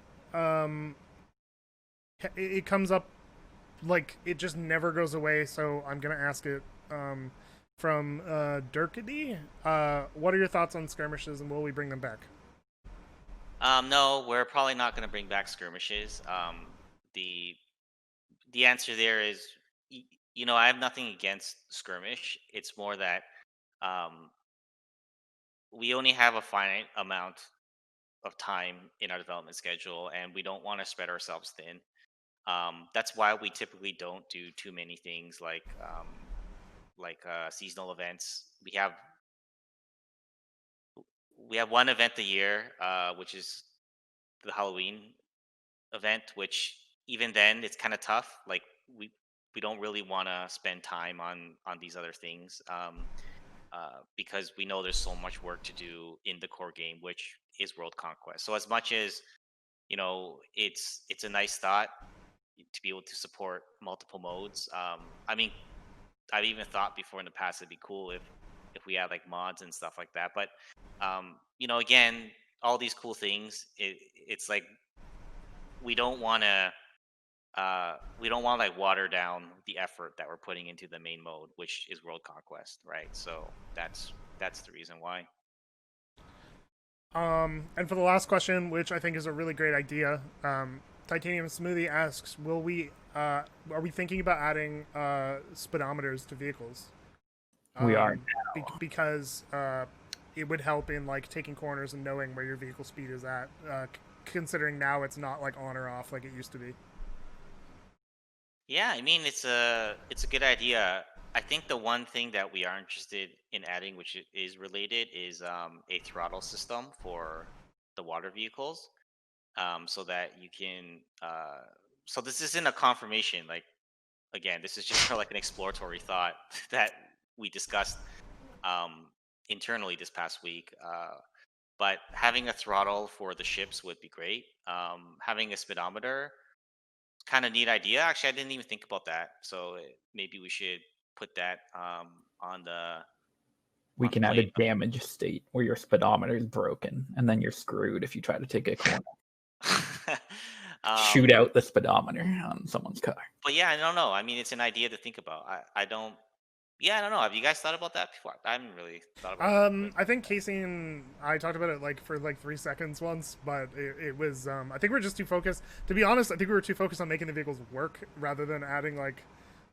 Speaker 1: it comes up it just never goes away, so I'm gonna ask it. From Durkady, what are your thoughts on skirmishes, and will we bring them back?
Speaker 4: No, we're probably not going to bring back skirmishes. The answer there is, I have nothing against skirmish. It's more that we only have a finite amount of time in our development schedule, and we don't want to spread ourselves thin. That's why we typically don't do too many things like seasonal events. We have one event a year, which is the Halloween event, which even then it's kind of tough. We don't really want to spend time on these other things because we know there's so much work to do in the core game, which is World Conquest. So as much as it's a nice thought to be able to support multiple modes. I mean, I've even thought before in the past it'd be cool if we had mods and stuff like that. But again, all these cool things, it's we don't want to water down the effort that we're putting into the main mode, which is World Conquest, right? So that's the reason why.
Speaker 1: And for the last question, which I think is a really great idea, Titanium Smoothie asks, are we thinking about adding speedometers to vehicles?
Speaker 2: We are
Speaker 1: because it would help in like taking corners and knowing where your vehicle speed is at. Considering now it's not like on or off like it used to be.
Speaker 4: Yeah, I mean it's a good idea. I think the one thing that we are interested in adding, which is related, is a throttle system for the water vehicles, so that you can. So this isn't a confirmation. Like again, this is just for like an exploratory thought that we discussed um, internally this past week. But having a throttle for the ships would be great. Having a speedometer, kind of neat idea. Actually, I didn't even think about that. So maybe we should put that on the
Speaker 2: We
Speaker 4: on the
Speaker 2: can add a
Speaker 4: plate.
Speaker 2: damage state where your speedometer is broken, and then you're screwed if you try to take a corner. Shoot out the speedometer on someone's car.
Speaker 4: But yeah, I don't know. I mean, it's an idea to think about. I don't. Yeah, I don't know. Have you guys thought about that before? I haven't really thought about it.
Speaker 1: I think Casey and I talked about it like for like 3 seconds once, but it was I think we're just too focused. To be honest, I think we were too focused on making the vehicles work rather than adding like,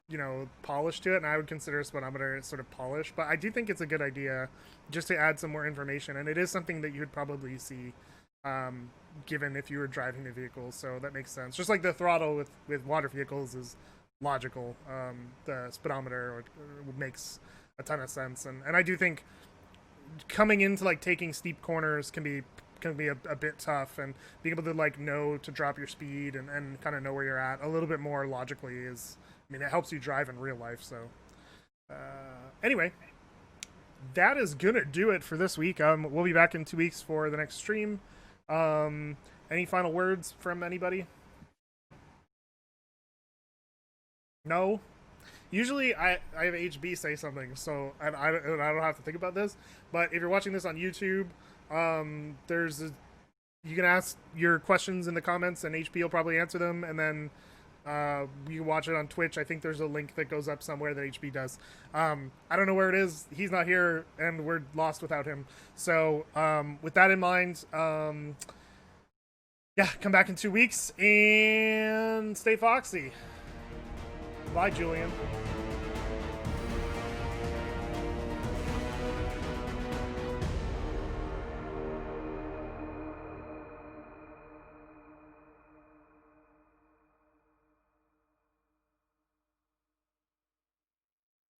Speaker 1: you know, polish to it. And I would consider a speedometer sort of polish, but I do think it's a good idea just to add some more information, and it is something that you would probably see given if you were driving the vehicle. So that makes sense. Just like the throttle with water vehicles is logical. The speedometer makes a ton of sense, and I do think coming into like taking steep corners can be a bit tough, and being able to like know to drop your speed and kind of know where you're at a little bit more logically is, I mean, it helps you drive in real life. So anyway, that is gonna do it for this week. We'll be back in 2 weeks for the next stream. Any final words from anybody? No. Usually I have HB say something, so I don't have to think about this. But if you're watching this on YouTube, you can ask your questions in the comments, and HB will probably answer them. And then you can watch it on Twitch. I think there's a link that goes up somewhere that HB does. I don't know where it is. He's not here, and we're lost without him. So with that in mind, yeah, come back in 2 weeks and stay foxy. Bye, Julian.